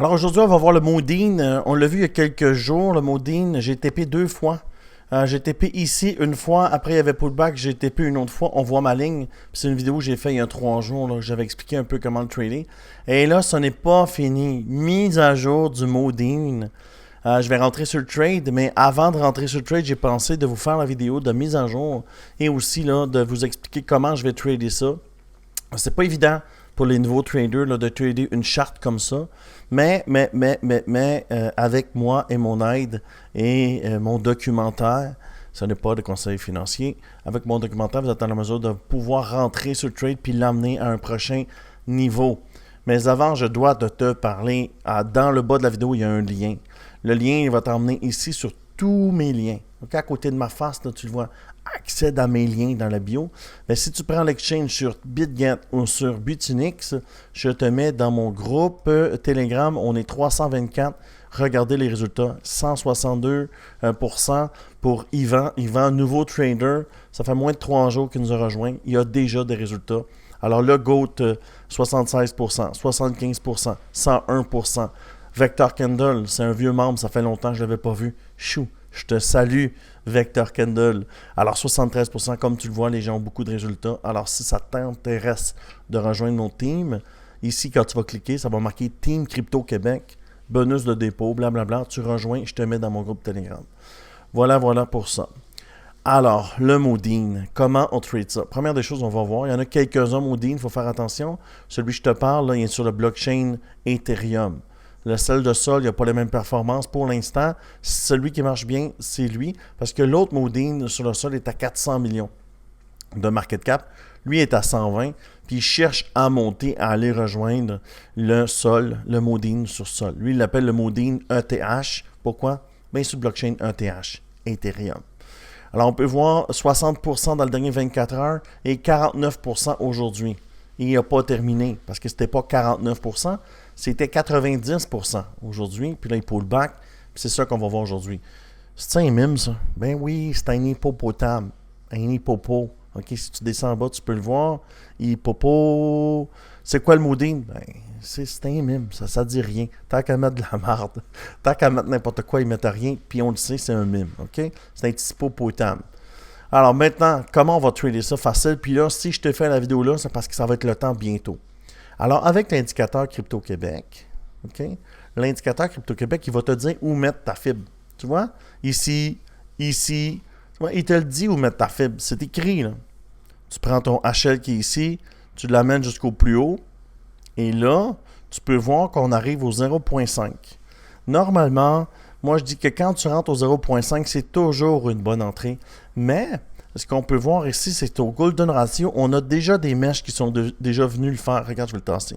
Alors aujourd'hui, on va voir le Modine. On l'a vu il y a quelques jours, le Modine. J'ai TP deux fois. J'ai TP ici une fois. Après, il y avait pullback. J'ai TP une autre fois. On voit ma ligne. C'est une vidéo que j'ai faite il y a 3 jours. J'avais expliqué un peu comment le trader. Et là, ce n'est pas fini. Mise à jour du Modine. Je vais rentrer sur le trade, mais avant de rentrer sur le trade, j'ai pensé de vous faire la vidéo de mise à jour et aussi là, de vous expliquer comment je vais trader ça. C'est pas évident pour les nouveaux traders là, de trader une charte comme ça, mais avec moi et mon aide et mon documentaire, ce n'est pas de conseil financier, avec mon documentaire, vous êtes en mesure de pouvoir rentrer sur le trade puis l'amener à un prochain niveau. Mais avant, je dois te parler, dans le bas de la vidéo, il y a un lien. Le lien, il va t'emmener ici sur tous mes liens. Okay? À côté de ma face, là, tu le vois, accède à mes liens dans la bio. Mais si tu prends l'exchange sur BitGet ou sur Bitfinex, je te mets dans mon groupe Telegram. On est 324. Regardez les résultats. 162% pour Yvan. Yvan, nouveau trader. Ça fait moins de 3 jours qu'il nous a rejoint. Il a déjà des résultats. Alors le GOAT, 76%, 75%, 101%. Vector Candle, c'est un vieux membre, ça fait longtemps que je ne l'avais pas vu. Chou, je te salue, Vector Candle. Alors 73%, comme tu le vois, les gens ont beaucoup de résultats. Alors si ça t'intéresse de rejoindre mon team, ici quand tu vas cliquer, ça va marquer Team Crypto Québec, bonus de dépôt, blablabla. Tu rejoins, je te mets dans mon groupe Telegram. Voilà pour ça. Alors, le Modine, comment on trade ça? Première des choses, on va voir. Il y en a quelques-uns Modine, il faut faire attention. Celui que je te parle, là, il est sur le blockchain Ethereum. Le sel de sol, il n'a pas les mêmes performances pour l'instant. Celui qui marche bien, c'est lui. Parce que l'autre Modine sur le sol est à 400 millions de market cap. Lui est à 120. Puis il cherche à monter, à aller rejoindre le sol, le Modine sur sol. Lui, il l'appelle le Modine ETH. Pourquoi? Bien sur le blockchain ETH, Ethereum. Alors, on peut voir 60% dans le dernier 24 heures et 49% aujourd'hui. Et il n'a pas terminé parce que ce n'était pas 49%, c'était 90% aujourd'hui. Puis là, il pull back. Puis c'est ça qu'on va voir aujourd'hui. C'est un mime, ça? Ben oui, c'est un hippopotame. Un hippopo. OK, si tu descends en bas, tu peux le voir. Hippopo. C'est quoi le Modine? Ben, c'est un mime. Ça dit rien. Tant qu'à mettre de la marde. Tant qu'à mettre n'importe quoi, ils mettent rien. Puis on le sait, c'est un mime. OK? C'est un petit hippopotame. Alors maintenant, comment on va trader ça facile? Puis là, si je te fais la vidéo là, c'est parce que ça va être le temps bientôt. Alors, avec l'indicateur Crypto Québec, OK? L'indicateur Crypto Québec, il va te dire où mettre ta fibre. Tu vois? Ici. Tu vois, il te le dit où mettre ta fibre. C'est écrit, là. Tu prends ton HL qui est ici, tu l'amènes jusqu'au plus haut. Et là, tu peux voir qu'on arrive au 0.5. Normalement, moi, je dis que quand tu rentres au 0.5, c'est toujours une bonne entrée. Mais, ce qu'on peut voir ici, c'est au Golden Ratio, on a déjà des mèches qui sont déjà venues le faire. Regarde, je vais le tasser.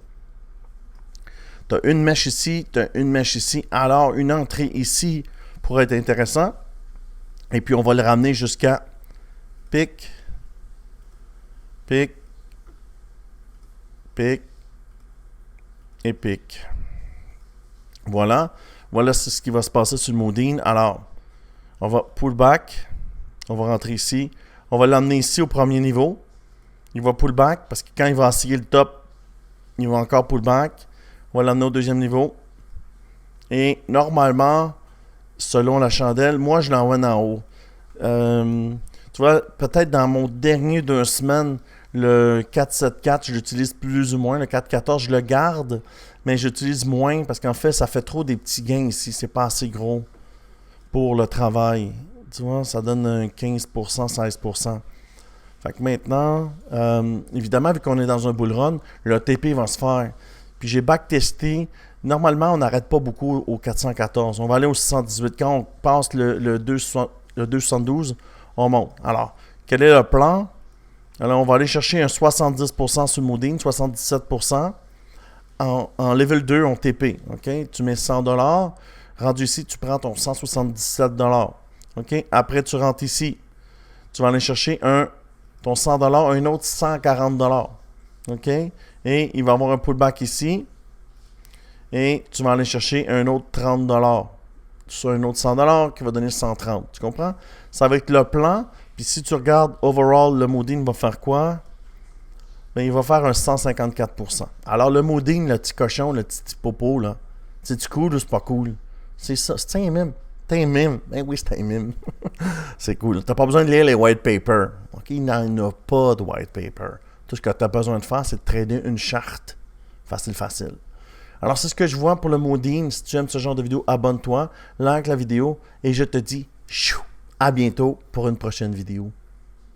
Tu as une mèche ici, tu as une mèche ici. Alors, une entrée ici pourrait être intéressant. Et puis, on va le ramener jusqu'à pic, pic, pic et pic. Voilà. Voilà ce qui va se passer sur le Modine. Alors, on va pull back. On va rentrer ici. On va l'emmener ici au premier niveau. Il va pull back parce que quand il va essayer le top, il va encore pull back. On va l'emmener au deuxième niveau. Et normalement, selon la chandelle, moi je l'envoie en haut. Tu vois, peut-être dans mon dernier 2 semaines, le 474, je l'utilise plus ou moins. Le 414, je le garde, mais j'utilise moins parce qu'en fait, ça fait trop des petits gains ici. C'est pas assez gros pour le travail. Tu vois, ça donne un 15%, 16%. Fait que maintenant, évidemment, vu qu'on est dans un bull run, le TP va se faire. Puis j'ai backtesté. Normalement, on n'arrête pas beaucoup au 414. On va aller au 618. Quand on passe le 272, on monte. Alors, quel est le plan? Alors, on va aller chercher un 70% sur Modine, 77%. En level 2, on TP. Okay? Tu mets 100$. Rendu ici, tu prends ton 177$. OK? Après, tu rentres ici. Tu vas aller chercher ton 100$, un autre 140$. OK? Et il va y avoir un pullback ici. Et tu vas aller chercher un autre 30$. Sur un autre 100$ qui va donner 130$. Tu comprends? Ça va être le plan. Puis si tu regardes overall, le Modine va faire quoi? Bien, il va faire un 154%. Alors le Modine, le petit cochon, le petit popo, là, C'est-tu cool ou c'est pas cool? C'est ça, c'est un mime. C'est un mime. Ben oui, c'est un mime. C'est cool. T'as pas besoin de lire les white papers. OK? Il n'en a pas de white paper. Tout ce que tu as besoin de faire, c'est de trader une charte. Facile, facile. Alors, c'est ce que je vois pour le Modine. Si tu aimes ce genre de vidéo, abonne-toi, like la vidéo et je te dis à bientôt pour une prochaine vidéo.